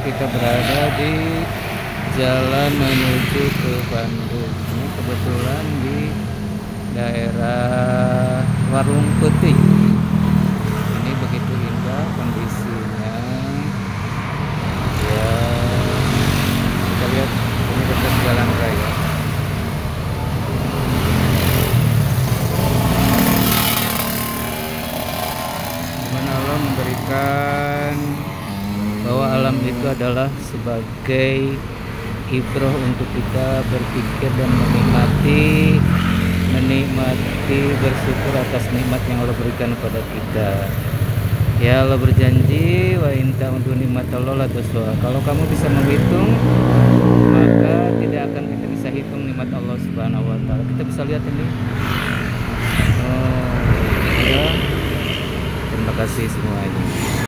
kita berada di jalan menuju ke Bandung. Ini kebetulan di daerah Warung Putih. Ini begitu indah kondisinya. Ya, kita lihat ini dekat jalan raya. Dimana Allah memberikan bahwa alam itu adalah sebagai ibrah untuk kita berpikir dan menikmati bersyukur atas nikmat yang Allah berikan kepada kita. Ya, Allah berjanji wa in ta'udu nikmatallahi la tuhsuha. Kalau kamu bisa menghitung, maka tidak akan kita bisa hitung nikmat Allah Subhanahu wa taala. Kita bisa lihat ini. Oh, ya. Terima kasih semuanya.